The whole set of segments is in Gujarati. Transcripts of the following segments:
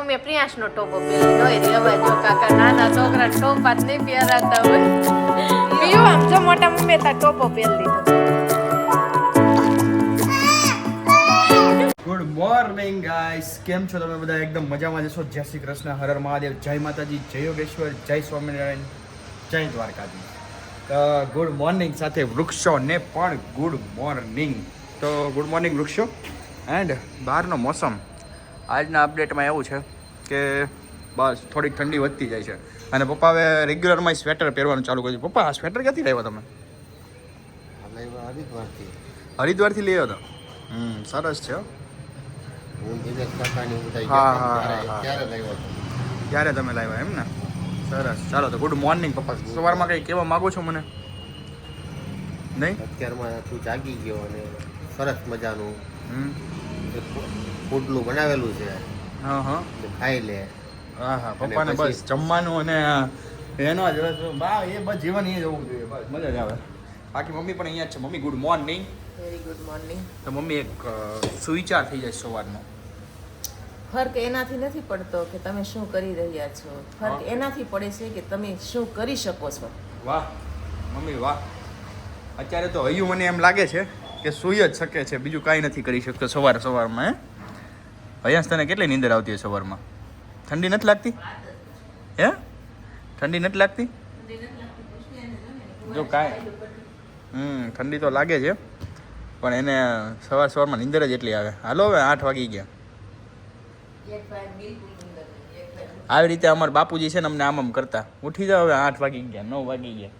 મમ્મીએ પ્રિયાંશનો ટોપો પહેરી નોય રેવા જો કાકા નાના છોકરા ટોપા જ નહીં પહેરાતા હોય પીયું આમ જો મોટા મમ્મીએ તાર ટોપો પહેરી લીધો. ગુડ મોર્નિંગ ગાઈસ, કેમ છો તમે બધા? એકદમ મજામાં જશો. જય શ્રી કૃષ્ણ, હર હર મહાદેવ, જય માતાજી, જય યોગેશ્વર, જય સ્વામિનારાયણ, જય દ્વારકાધીશ. ગુડ મોર્નિંગ સાથે વૃક્ષોને પણ ગુડ મોર્નિંગ. તો ગુડ મોર્નિંગ વૃક્ષો. એન્ડ બહારનો મોસમ આજના અપડેટમાં એવું છે કે બસ થોડીક ઠંડી વધતી જાય છે. અને પપ્પા હવે રેગ્યુલરમાં સ્વેટર પહેરવાનું ચાલુ કર્યું. પપ્પા આ સ્વેટર ક્યાંથી લાવ્યા તમે? હરિદ્વારથી લઈ આવ્યો હતો. સરસ છે. ત્યારે તમે લાવ્યા એમ ને? સરસ. ચાલો તો ગુડ મોર્નિંગ પપ્પા. સવારમાં કંઈ કહેવા માગો છો મને? નહીં, અત્યારમાં તું જાગી ગયો અને સરસ મજાનું પોટલું બનાવેલું છે. હા હા, ખાઈ લે. હા હા, પપ્પાને બસ જમવાનું અને એનો જ બા એ બસ જીવન એ જવું જોઈએ, બસ મજા જ આવે. બાકી મમ્મી પણ અહીંયા જ છે. Mummy good morning. Very good morning. તો મમ્મી એક સુવિચાર થઈ જાય સવારનો. ફરક એનાથી નથી પડતો કે તમે શું કરી રહ્યા છો, ફરક એનાથી પડે છે કે તમે શું કરી શકો છો. વાહ મમ્મી વાહ. અત્યારે તો હૈયું મને એમ લાગે છે કે સૂઈ જ શકે છે, બીજું કાંઈ નથી કરી શકતો સવારમાં. હૈયાસ તને કેટલી નીંદર આવતી હોય સવારમાં? ઠંડી નથી લાગતી? હે ઠંડી નથી લાગતી? જો કાંઈ ઠંડી તો લાગે છે, પણ એને સવારમાં નીંદર જ એટલી આવે. હાલો હવે 8 વાગી ગયા. આવી રીતે અમારા બાપુજી છે ને અમને આમ કરતા, ઉઠી જાવ હવે 8 વાગી ગયા, 9 વાગી ગયા.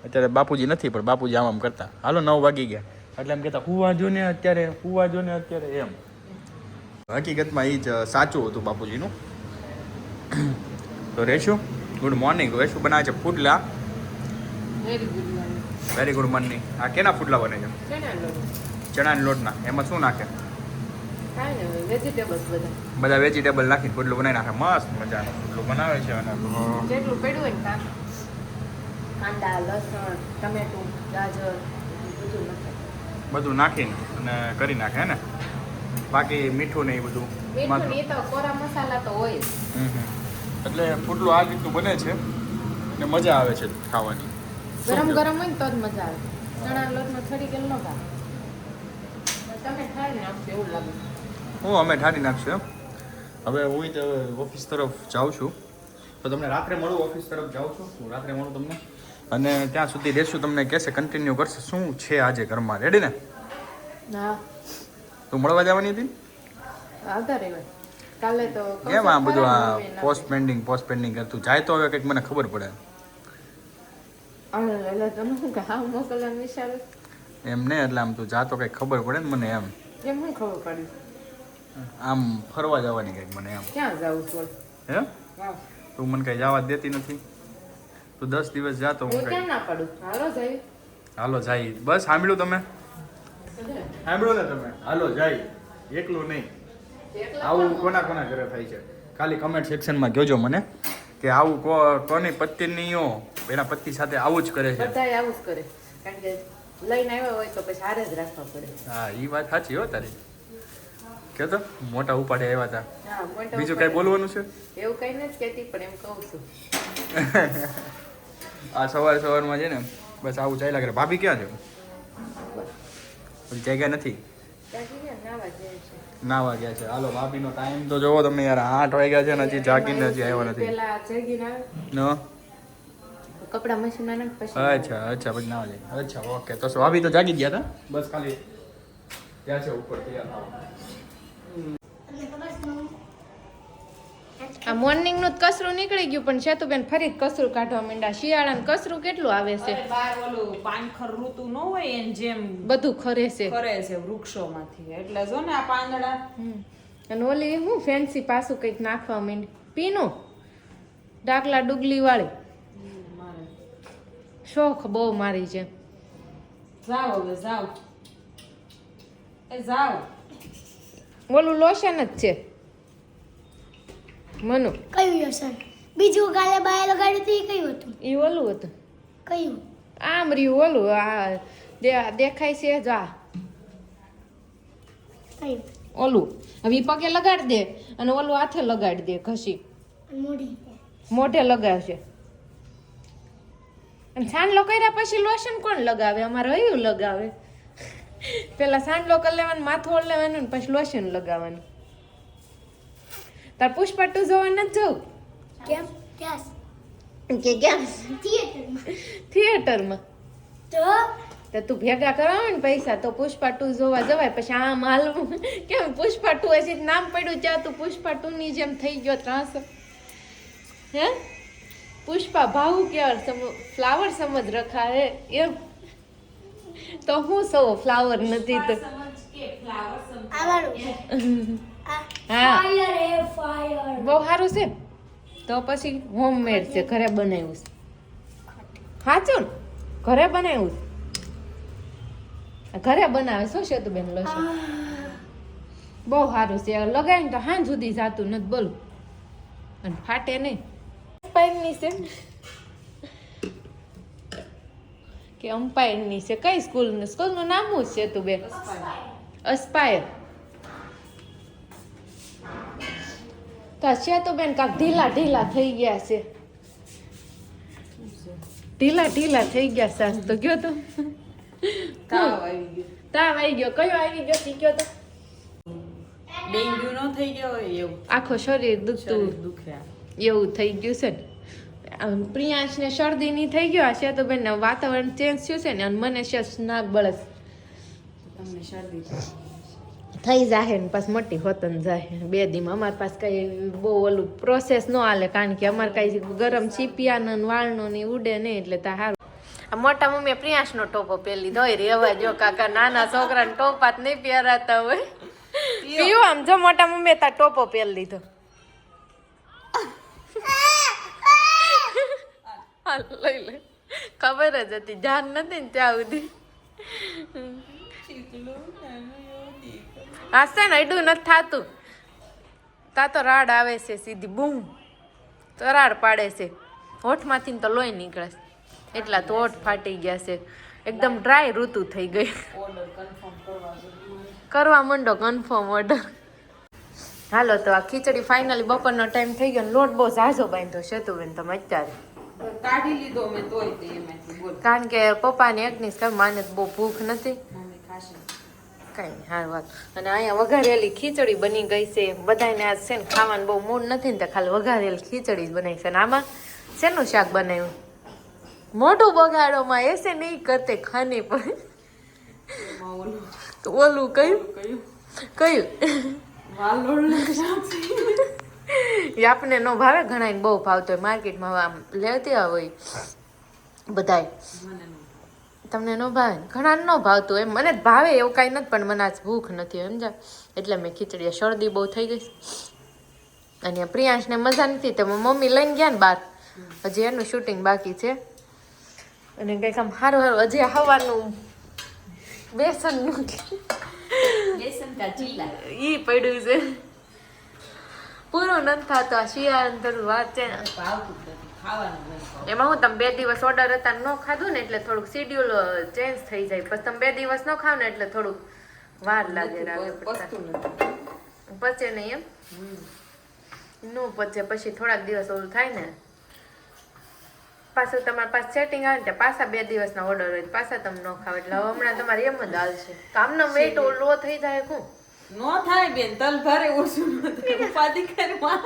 અત્યારે બાપુજી નથી પણ બાપુજી આમ કરતા, હાલો 9 વાગી ગયા એટલે એમ કહેતા હુવા જો ને અત્યારે, હુવા જો ને અત્યારે એમ. હકીકતમાં એ જ સાચું હતું બાપુજીનું. તો રેશું ગુડ મોર્નિંગ. રેશું બનાવે છે ફૂડલા. Very good morning. Very good morning. આ કેના ફૂડલા બને છે? ચણાના લોટના. એમાં શું નાખે? વેજીટેબલ્સ બધા વેજીટેબલ નાખીને ફૂડલું બનાવી નાખે. મસ્ત મજાનું ફૂડલું બનાવે છે. અને જેટલું પડ્યું હોય ને કાંદા, લસણ, ટમેટું, ગાજર બધું નાખીને અને કરી નાખે ને. બાકી મીઠું ને એ બધું તો કોરા મસાલા તો હોય. એટલે ફૂડલું આ રીતનું બને છે ને મજા આવે છે ખાવાની. ગરમ ગરમ હોય ને તો જ મજા આવે. ચણા લોટનો છડી ગયેલો ન ભાવે. તમે ખાઈ નાખશો એવું લાગે. અમે ઠારી નાખશું એમ. હવે હું તો ઓફિસ તરફ જાઉં છું, તો તમને રાત્રે મળું. ઓફિસ તરફ જાઉં છું હું, રાત્રે મળું તમને. અને ત્યાં સુધી રહેશું, તમને કહેશે કન્ટિન્યુ કરશે શું છે આજે ઘરમાં. રેડી ને? હા. તું મળવા જવાની હતી? આવતા રહેવાય. કાલે તો કેમ આ બધું આ પોસ્ટ પેન્ડિંગ કરતું જાય તો હવે કંઈક મને ખબર પડે. એટલે તમે શું કામ મોકલવાનું વિચારો? એમ નહીં, એટલે આમ તું જાતો કંઈક ખબર પડે ને મને એમ. કેમ શું ખબર પડી? આમ ફરવા જવાની કંઈક મને એમ. ક્યાં જાવું છું? હે તું મને કંઈ જવા દેતી નથી. તું 10 દિવસ જાતો હું કેમ ના પડું? હાલો જાય. બસ સાંભળ્યું તમે? સાંભળ્યું ને તમે? હાલો જાય. એકલું નહીં. આવું કોના ઘરે થાય છે? ખાલી કમેન્ટ સેક્શનમાં કહેજો મને કે આવું કોની પત્નીઓ એના પતિ સાથે આવું જ કરે છે. બધાય આવું જ કરે, કારણ કે લઈને આવ્યા હોય તો પછી હારે જ રાખવા પડે. હા એ વાત સાચી હો તારી. કે તો મોટા ઉપાડે આવ્યા હતા. હા, મોટા બીજું કઈ બોલવાનું છે? એવું કઈ નથી કહેતી, પણ એમ કહું છું. આ સવારમાં છે ને બસ આવું ચાલ્યા કરે. ભાભી ક્યાં છે? જગ્યા નથી. નાવા ગયા છે. હાલો ભાભીનો ટાઈમ તો જોવો તમે યાર, 8 વાગ્યા છે ને હજી જાગીને હજી આવ્યા નથી. કપડા મશીનમાં નાખ પછી. અચ્છા પછી નાવા જાય. અચ્છા ઓકે. તો ભાભી તો જાગી ગયા હતા, બસ ખાલી ત્યાં છે ઉપર તૈયાર થવા. આ મોર્નિંગ નું કસરું નીકળી ગયું, પણ સેતુબેન ફરી કસરું કાઢવા માંડ્યા. શિયાળાનું કસરું કેટલું આવે છે? બાર ઓલું પાનખર ઋતુ ન હોય એમ જેમ બધું ખરે છે વૃક્ષોમાંથી. એટલે જો ને આ પાંદડા અને ઓલી હું ફેન્સી પાછું કંઈક નાખવા માંડી. પીનું ડાકલા ડુગલી વાળી શોખ બહુ મારી છે. જાઓ હવે જાઓ, એ જાઓ. ઓલું લોશન જ છે મનુ. કયું લોશન? બીજું કાલે બાય લગાડ્યું હતું એ કયું હતું? એ ઓલું હતું. કયું? આમ રહ્યું ઓલું. આ દેખાય છે જા. કયું? ઓલું હવે ઈ પગે લગાડી દે અને ઓલું હાથે લગાડી દે ઘસી મોઢી મોઢે લગાવશે. અને સાંડલો કર્યા પછી લોશન કોણ લગાવે? અમારે હયું લગાવે. પેલા સાંડલો કરી લેવાનું, માથું ઓળ લેવાનું ને પછી લોશન લગાવવાનું. તાર પુષ્પા 2 જોવા નથી જવું કેમ ક્યાં કે કેમ? થિયેટરમાં થિયેટરમાં તો તો તું ભેગા કરાવે ને પૈસા તો પુષ્પા 2 જોવા જવાય. પછી આમ હાલવું કેમ? પુષ્પા 2 હજી નામ પડ્યું ત્યાં તું પુષ્પા 2 ની જેમ થઈ ગયો ત્રાસ. હે પુષ્પા ભાવ કે ફ્લાવર સમજ રખા હે એમ તો હું સૌ ફ્લાવર નથી તો આવાનું હા ફાયર એ ફાયર બહુ સારું છે. તો પછી હોમમેડ છે, ઘરે બનાવ્યું છે. સાચું ને? ઘરે બનાવ્યું છે. ઘરે બનાવે શું છે તું બેન લોશન? બહુ સારું છે. લગાવીને તો હાંજ સુધી જાતું નથી બોલું. અને ફાટે નહીં. અમ્પાયરની છે કે અમ્પાયરની છે? કઈ સ્કૂલનું? સ્કૂલનું નામ શું છે તું બેન? અસ્પાયર. તો છે તો બેન કાંક ઢીલા ઢીલા થઈ ગયા છે. ઢીલા ઢીલા થઈ ગયા સાસ તો ગયો તો તાવ આવી ગયો. તાવ આવી ગયો. કયો આવી ગયો? શીખ્યો તો ડેન્ગ્યુ નો થઈ ગયો હોય એવું. આખો શરીર દુખતું દુખ્યા. એવું થઈ ગયું છે ને. પ્રિયાંશને શરદી ની થઈ ગયો છે તો બેન વાતાવરણ ચેન્જ થયું છે ને અને મને છે નાક બળસ તમને શરદી થઈ જાય ને પાછ મોટી હોતન જાય 2 દીમાં. અમારી પાસે કઈ બહુ ઓલું પ્રોસેસ ન હાલે કારણ કે અમારે કઈ ગરમ ચીપિયાનો ને વાળનો ને ઉડે નહીં એટલે તા સારું. આ મોટા મમ્મીએ પ્રિયાંશનો ટોપો પહેરી દોય રેવા જો કાકા નાના છોકરાને ટોપા જ નહીં પહેરાતા હોય. પીવું આમ જો મોટા મમ્મીએ તાર ટોપો પહેરી લીધો. હાલ લઈ લે. ખબર જ હતી ધ્યાન નથી ને ત્યાં સુધી. હાસે ને અડું નથી થાતું. તા તો રાડ આવે છે સીધી બૂમ તો રાડ પાડે છે. હોઠમાંથી તો લોહી નીકળે છે એટલા તો હોઠ ફાટી ગયા છે. એકદમ ડ્રાય ઋતુ થઈ ગઈ. ઓર્ડર કન્ફર્મ કરવા માંડો કન્ફર્મ ઓર્ડર. હાલો તો આ ખીચડી ફાઇનલી બપોરનો ટાઈમ થઈ ગયો. લોટ બહુ ઝાઝો બાંધ્યો છે તું બેન તમે અત્યારે. કાઢી લીધો મેં તોય તે એમાંથી બોલ. કારણ કે પપ્પાને એકની કામ માને બહુ ભૂખ નથી. મમ્મી ખાશે. કઈ નહીં હાર વાત. અને અહીંયા વઘારેલી ખીચડી બની ગઈ છે. બધાને આજ છે ને ખાવાનું બહુ મૂડ નથી ને તો ખાલી વઘારેલી ખીચડી જ બનાવી છે. અને આમાં શેનું શાક બનાવ્યું? મોઢું બગાડોમાં એસે નહીં કરતે ખાને પણ એમાં ઓલું તો ઓલું કયું કયું કયું વાલોળ એ આપને નો ભાવે. ઘણા બહુ ભાવતો હોય માર્કેટમાં આમ લેતી હોય બધાય. મને નો. તમને ન ભાવે ને? ઘણા ન ભાવતું એમ. મને જ ભાવે એવું કાંઈ નથી પણ મને આજ ભૂખ નથી સમજા એટલે મેં ખીચડી. શરદી બહુ થઈ ગઈ અને પ્રિયાંશને મજા નથી તો મમ્મી લઈને ગયા ને બહાર. હજી એનું શૂટિંગ બાકી છે અને કંઈક આમ સારું સારું હજી હવાનું બેસનનું બેસન કા ચીલા ઈ પડ્યું છે પૂરું નથી થતું. આ શિયાળાની થોડું વાત છે ને ભાવતું નથી ખાવાનું નથી. એમાં હું તમે 2 દિવસ ઓર્ડર હતા ન ખાધું ને એટલે થોડુંક શિડ્યુલ ચેન્જ થઈ જાય. પછી તમે 2 દિવસ ન ખાવ ને એટલે થોડુંક વાર લાગે પચતું નથી. પચે નહીં એમ નો પચે. પછી થોડાક દિવસ ઓલું થાય ને પાછું તમારે પાસે સેટિંગ આવે ને પાછા 2 દિવસના ઓર્ડર હોય પાછા તમે ન ખાવ એટલે હવે હમણાં તમારે એમ જ હાલશે. તો આમનો વેઇટ લો થઈ જાય શું? નો થાય બેન તલ ભારે ઓછું ન થાય ઉપાધિ કરવા.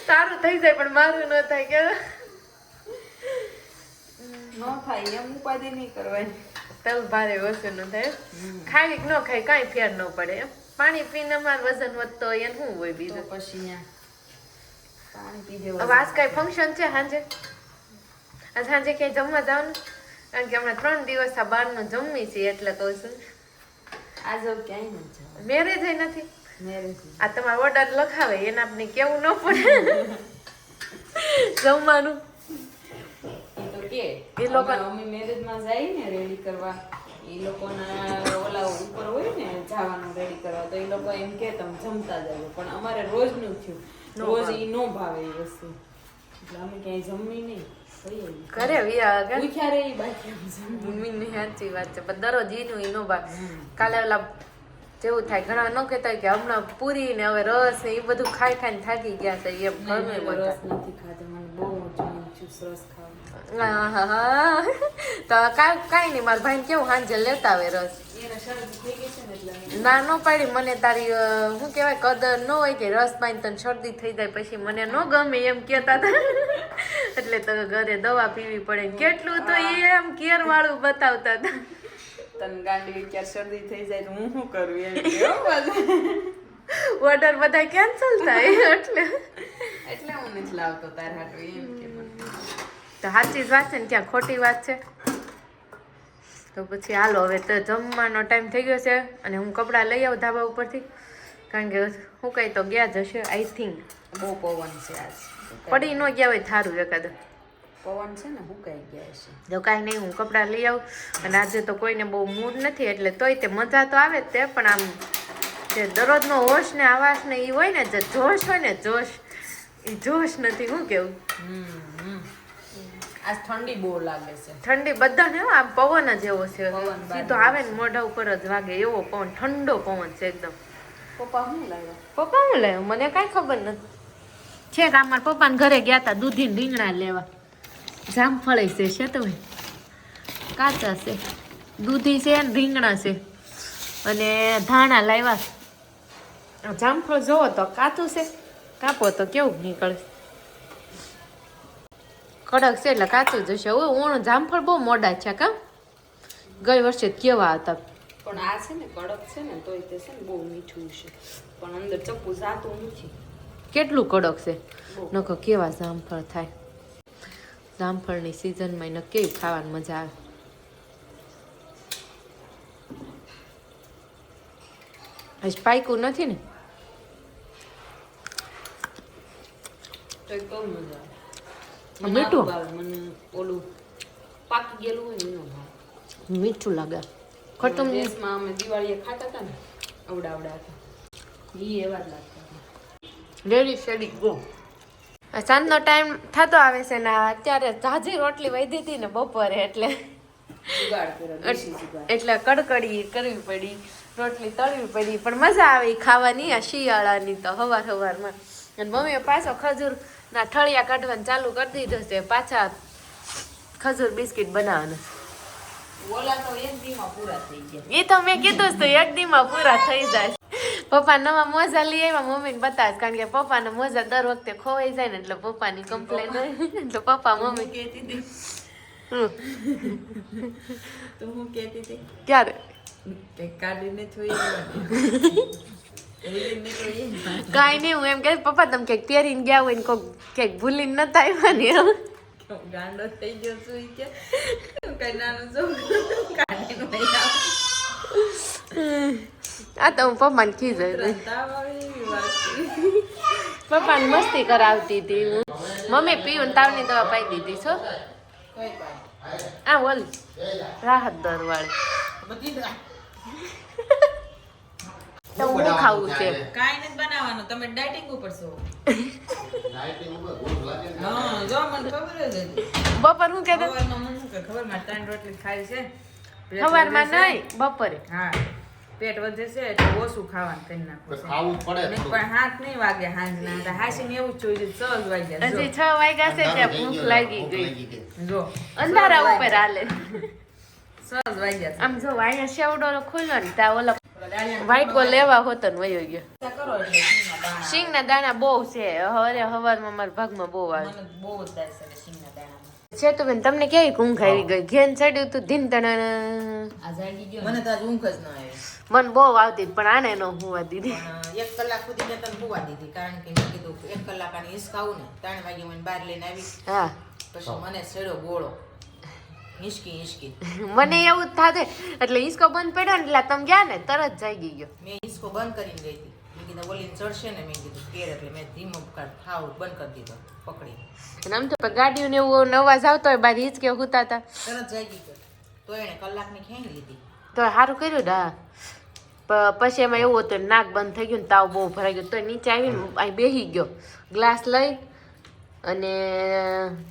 સારું થઈ જાય પણ મારું ન થાય કે નો થાય એમ ઉપાધિ નહીં કરવાની. તલ ભારે ઓછું ન થાય. ખાઈ ન ખાઈ કાંઈ ફેર ન પડે એમ. પાણી પીને અમારું વજન વધતો હોય એને શું હોય તો બીજું? પછી અહીંયા પાણી પી હવે જવાનું. આજ કઈ ફંક્શન છે સાંજે? આજ સાંજે ક્યાંય જમવા જવાનું? કારણ કે હમણાં 3 દિવસ આ બહારનું જમવી છે એટલે કહું છું. આજે ક્યાંય નથી જવાનું. મેરેજ નથી. મેરેજ આ તમારો ઓર્ડર લખાવે એને આપણે કેવું ન પડે જમવાનું. એ તો કે એ લોકો- અમે મેરેજમાં જાય ને રેડી કરવા એ લોકોના ઓલા ઉપર હોય ને જવાનું રેડી કરવા તો એ લોકો એમ કે તમે જમતા જાવ પણ અમારે રોજનું થયું રોજ ઈ નો ભાવે એ વસ્તુ એટલે અમે ક્યાંય જમવી નહીં ઘરે વિયા પૂછ્યા રે ઈ બાકી મમ્મીની સાચી વાત છે પણ દરરોજ ઈનું ઈ નો ભાવે. કાલે ઓલા જેવું થાય ઘણા ન કહેતા હોય કે હમણાં પૂરી ને હવે રસ ને એ બધું ખાઈ ખાઈને થાકી ગયા છે એમ ઘરનું બોલતા. રસ નથી ખાતો, મને બહુ જ મન થયું રસ ખાવાનું. આહાહા. તો કાંઈ નહીં, મારા ભાઈને કેવું સાંજે લેતા આવે રસ. એને શરદી થઈ ગઈ છે ને એટલે ના ન પાડી મને તારી શું કહેવાય કદર ન હોય કે રસ પાઈને તને શરદી થઈ જાય પછી મને ન ગમે એમ કહેતા હતા. એટલે તો ઘરે દવા પીવી પડે. કેટલું તો એમ કેર વાળું બતાવતા હતા. તને ગાંડી ક્યારે શરદી થઈ જાય તો હું શું કરું એમ કેવું બધું. ઓર્ડર બધા કેન્સલ થાય એટલે હું નથી લાવતો તાર હાટું એમ કે મને. તો સાચી જ વાત છે ને, ક્યાં ખોટી વાત છે? તો પછી હાલો હવે તો જમવાનો ટાઈમ થઈ ગયો છે અને હું કપડાં લઈ આવું ધાબા ઉપરથી, કારણ કે હું કઈ તો ગયા જ હશે આઈ થિંક. બહુ પવન છે આજ. પડી ન ગયા હોય થારું એકાદ. પવન છે ને હુકાઈ ગયા છે. જો કાંઈ નહીં, હું કપડાં લઈ આવું. અને આજે તો કોઈને બહુ મૂડ નથી એટલે તોય તે મજા તો આવે જ તે, પણ આમ જે દરરોજનો હોશ ને આવાસ ને એ હોય ને, જે જોશ હોય ને જોશ, એ જોશ નથી. શું કેવું? આજ ઠંડી બહુ લાગે છે. ઠંડી બધાને આમ પવન જ એવો છે, પવન સીધો આવે ને મોઢા ઉપર જ વાગે એવો પવન, ઠંડો પવન છે એકદમ. પપ્પા શું લાવ્યા? પપ્પા હું લાવ્યો મને કાંઈ ખબર નથી. છે કે અમારા પપ્પાને ઘરે ગયા હતા દૂધી રીંગણા લેવા. જામફળ છે તો કાચા છે, દૂધી છે ને રીંગણા છે અને ધાણા લાવ્યા. જામફળ જોવો તો કાચું છે, કાપો તો કેવું નીકળે. કડક છે એટલે કાચું જ હશે. ઓણ જામફળ બહુ મોડા છે કામ, ગઈ વર્ષે કેવા હતા. પણ આ છે ને કડક છે ને તોય તે છે ને બહુ મીઠું છે, પણ અંદર ચપ્પુ જાતું નથી. કેટલું કડક છે, નકો કેવા જામફળ થાય. જામફળની સિઝનમાં એને કેવી ખાવાની મજા આવે. હજી પાક્યું નથી ને? તો એક બહુ મજા આવે. મીઠું? મને આવું ભાવે. મને ઓલું પાકી ગયેલું હોય ને એનો ભાવે. મીઠું લાગે. ખટું દેશમાં અમે દિવાળીએ ખાતા હતા ને અવડા હતા ઈ એવા જ લાગતા હતા. Ready steady go. સાંજનો ટાઈમ થતો આવે છે ને અત્યારે ઝાઝી રોટલી વધી હતી ને બપોરે એટલે જુગાડ કર્યો, દેશી જુગાડ. એટલે કડકડી કરવી પડી, રોટલી તળવી પડી, પણ મજા આવે ઈ ખાવાની આ શિયાળાની તો હવારમાં. અને મમ્મીએ પાછો ખજૂરના ઠળિયા કાઢવાનું ચાલુ કરી દીધો છે, પાછા ખજૂર બિસ્કિટ બનાવવાના. ઓલા તો એક દીમાં પૂરા થઈ ગયા. એ તો મેં કીધું જ તો એક દીમાં પૂરા થઈ જાય. પપ્પા નવા મોજા લઈ આવ્યા મમ્મીને બતાવે, કારણ કે પપ્પાના મોજા દર વખતે ખોવાઈ જાય ને એટલે પપ્પાની કમ્પ્લેન હોય એટલે પપ્પા મમ્મી કહેતી હતી તો હું કહેતી હતી ક્યારે કંઈક કાઢીને થોઈ કાંઈ નહીં, હું એમ કહે પપ્પા તમે ક્યાંક પહેરીને ગયા હોય ને કોઈક ક્યાંક ભૂલીને નતા આવ્યા ને એમ. ગાંડો થઈ ગયો છું ઈ કે કઈ નાનું છોકરું કાઢીને લઈ આવ. આ તો હું પપ્પાને ખીજાય તાવ આવે એવી વાત છે. પપ્પાને મસ્તી કરાવતી હતી હું. મમ્મી પીવું તાવની દવા પાઈ દીધી છો. કઈ વાત આ ઓલ રાહત દર વાળી. બધી તો હું ખાવું છે. કાઈ નથી બનાવવાનું, તમે ડાયટિંગ ઉપર છો. હા જો મને ખબર જ હતી. બપોર હું કહેતો સવારમાં મને શું કે ખબર મારે 3 રોટલી ખાઈ છે. પેટ સવારમાં વધે છે. નહીં બપોરે. હા પેટ વધે છે એટલે ઓછું ખાવાનું કરી નાખો. ખાવું પડે નહીં પણ હાથ નહીં વાગે હાંજના. હાસીને એવું જ જોઈએ 6 વાગ્યા. હજી 6 વાગ્યા છે ત્યાં ભૂખ લાગી ગઈ. જો અંધારા ઉપર હાલે. 6 વાગ્યા. આમ જો અહીંયા શેવડો ખુલ્લો ને ત્યાં ઓલા વ્હાઈટ ગોલ લેવા હોતો ને વયો ગયો. કરો એટલે સિંગના દાણા. સિંગના દાણા બહુ છે હવારમાં મારા ભાગમાં બહુ આવે મને બહુ જ દાય છે સિંગના દાણામાં. છે. તો બેન તમને કેવી ઊંઘ આવી ગઈ? ઘેન ચડ્યું તું ધીન તણ આ જાગી ગયો મને તો આજ ઊંઘ જ ન આવી. મને બહુ આવતી પણ આને ન હુવા દીધી. પણ 1 કલાક સુધી મેં તને હોવા દીધી, કારણ કે મેં કીધું 1 કલાક આને હિસકાવું ને 3 વાગે મને બહાર લઈને આવી. હા પછી મને છેડો ગોળો હિસકી મને એવું જ થાતે એટલે હિસકો બંધ પડ્યો ને એટલે તમે ગયા ને તરત જાગી ગયો. મેં હિસકો બંધ કરીને ગઈ હતી. મેં કીધું ઓલીને ચડશે ને, મેં કીધું કેર, એટલે મેં ધીમો થાવ બંધ કરી દીધો પકડી. અને આમ તો ગાડીઓ ને એવું અવાજ આવતો હોય બાર હિચકે હુતા હતા તરત જાગી ગયો. તો એણે કલાકની ખેંચી લીધી. તો સારું કર્યું ને. હા પછી એમાં એવું હતું નાક બંધ થઈ ગયું ને તાવ બહુ ભરાઈ ગયો તો નીચે આવીને અહીં બેસી ગયો, ગ્લાસ લઈ અને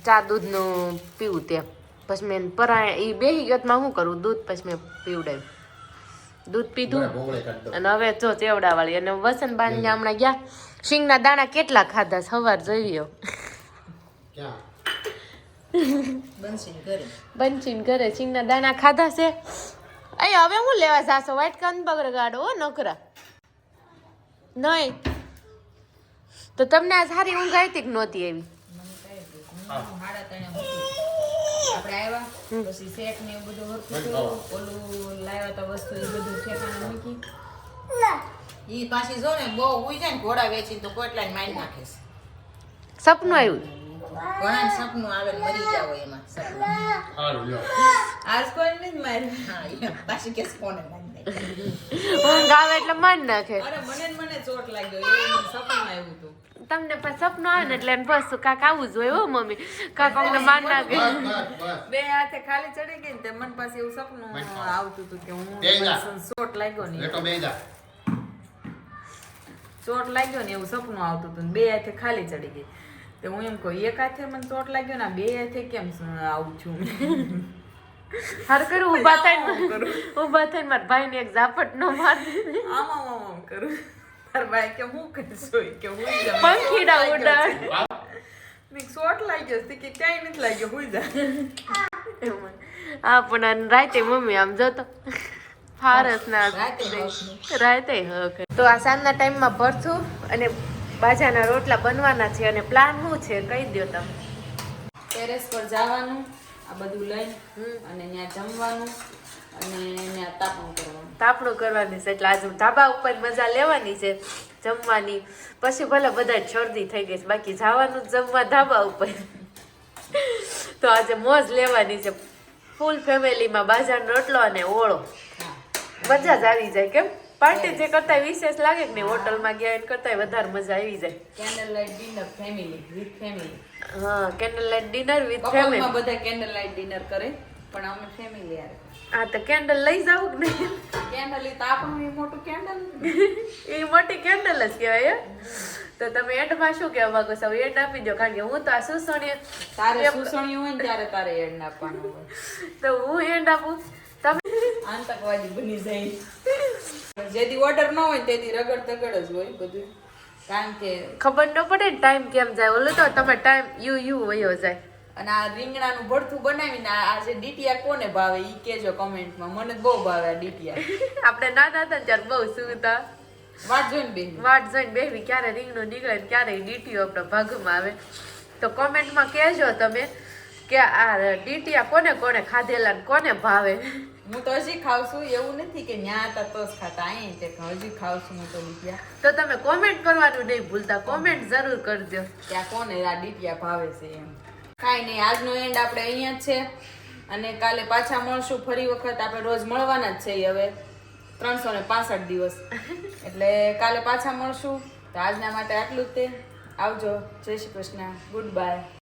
ચા દૂધનું પીવું ત્યાં. પછી મેં પરાણે એ બેસી ગયો તો શું કરું દૂધ પછી મેં પીવડાવ્યું. દૂધ પીધું ભોંગળે કાઢી દો. અને હવે જો ચેવડા વાળી અને વસંતબાન હમણાં ગયા શીંગના દાણા કેટલા ખાધા સવાર જોઈ ક્યાં બનશીને ઘરે બંચીન ઘરે શીંગના દાણા ખાધા છે અહીં હવે હું લેવા જાશો વ્હાઈટ કાન બગર ગાડો હો નકરા નહીં તો તમને આ સારી ઊંઘ આવી હતી કે નહોતી એવી સાડા ત્રણે મૂકી. આપણે આવ્યા પછી શેક ને એવું બધું હરખું થયું. ઓલું લાવ્યા તા વસ્તુ એ બધું ઠેકાણે મૂકી. ઈ પાછી જો ને બહુ ઉઈ જાય ને ઘોડા વેચીને તો કોટલાને મારી નાખે છે. સપનું આવ્યું ઘણાને સપનું આવે ને મરી જાવ એમાં સપનું. સારું લ્યો આજ કોઈ નહીં મારી. હા એ પાછી કેસ કોને મારી નાખે. ઊંઘ આવે એટલે માન નાખે અરે મને ચોટ લાગ્યો એવું સપનું આવ્યું હતું. તમને પણ સપનું આવે ને એટલે એને બસ કાક આવું જ હોય હો મમ્મી કાક અમને માન નાખે બસ બે હાથે ખાલી ચડી ગઈ ને તે મન પાસે એવું સપનું આવતું હતું કે હું ચોટ લાગ્યો ને બેટો બે જા ચોટ લાગ્યો ને એવું સપનું આવતું હતું ને બે હાથે ખાલી ચડી ગઈ તો હું એમ કહું એક હાથે મને ચોટ લાગ્યો ને બે હાથે કેમ આવું છું હાર કરું ઊભા થઈને મારા ભાઈને એક ઝાપટ ન મારી આમ કરું તાર ભાઈ કે હું કરીશું કે હું પંખીડા ઉડાડ ચોટ લાગ્યો છે કે ક્યાંય નથી લાગ્યો હુઈ જા હા પણ રાતે મમ્મી આમ જતો ફારસ ના રાતે હક તો આ સાંજના ટાઈમમાં ભરથું અને બાજાના રોટલા બનવાના છે અને પ્લાન શું છે કહી દો તમે ટેરેસ પર જવાનું આ બધું લઈને અને ત્યાં જમવાનું અને ત્યાં તાપણું કરવાનું તાપણું કરવાની છે એટલે આજે ધાબા ઉપર મજા લેવાની છે જમવાની પછી ભલે બધા શરદી થઈ ગઈ છે બાકી જવાનું જ જમવા ધાબા ઉપર તો આજે મોજ લેવાની છે ફૂલ ફેમિલીમાં બાજરાનો રોટલો અને ઓળો મજા જ આવી જાય કેમ પાર્ટી જે કરતા વિશેષ લાગે કે નહીં હોટલમાં ગયા એને કરતા વધારે મજા આવી જાય candle light dinner family with family હા candle light dinner with family બપોરમાં બધા કેન્ડલ લાઇટ ડિનર કરે પણ અમે ફેમિલી યાર હા તો કેન્ડલ લઈ જાવ કે નહીં કેન્ડલ તો આપણું એ મોટું કેન્ડલ એ મોટી કેન્ડલ જ કહેવાય હે તો તમે એન્ડમાં શું કહેવા માંગો છો એન્ડ આપી દો કારણ કે હું તો આ સુસણીએ તારે સુસણી હોય ને ત્યારે તારે એડ આપવાનું હોય તો હું એન્ડ આપું તમે આતંકવાદી બની જાય જેથી ઓર્ડર ન હોય તેથી રગડ તગડ જ હોય બધું કારણ કે ખબર ન પડે ને ટાઈમ કેમ જાય ઓલું તો તમે ટાઈમ યુ વયો જાય અને આ રીંગણાનું ભરથું બનાવીને આ જે ડીટીયા કોને ભાવે ઈ કેજો કમેન્ટમાં મને બહુ ભાવે આ ડીટીયા આપણે નાના હતા ને ત્યારે બહુ સુવિધા વાટ જોઈને બે વાટ જોઈને બેહવી ક્યારે રીંગણું નીકળે ને ક્યારે ડીટીઓ આપણા ભાગમાં આવે તો કોમેન્ટમાં કહેજો તમે કે આ ડીટીયા કોને કોને ખાધેલા ને કોને ભાવે હું તો હજી ખાવ છું એવું નથી કે ન્યા હતા તો જ ખાતા અહીં તે હજી ખાવ છું હું તો ડીટીયા તો તમે કોમેન્ટ કરવાનું નહીં ભૂલતા કોમેન્ટ જરૂર કરજો ત્યાં કોને આ ડીટીયા ભાવે છે એમ કાંઈ નહીં આજનો એન્ડ આપણે અહીંયા જ છે અને કાલે પાછા મળશું ફરી વખત આપણે રોજ મળવાના જ છીએ હવે 365 દિવસ એટલે કાલે પાછા મળશું તો આજના માટે આટલું જ તે આવજો જય શ્રી કૃષ્ણ ગુડ બાય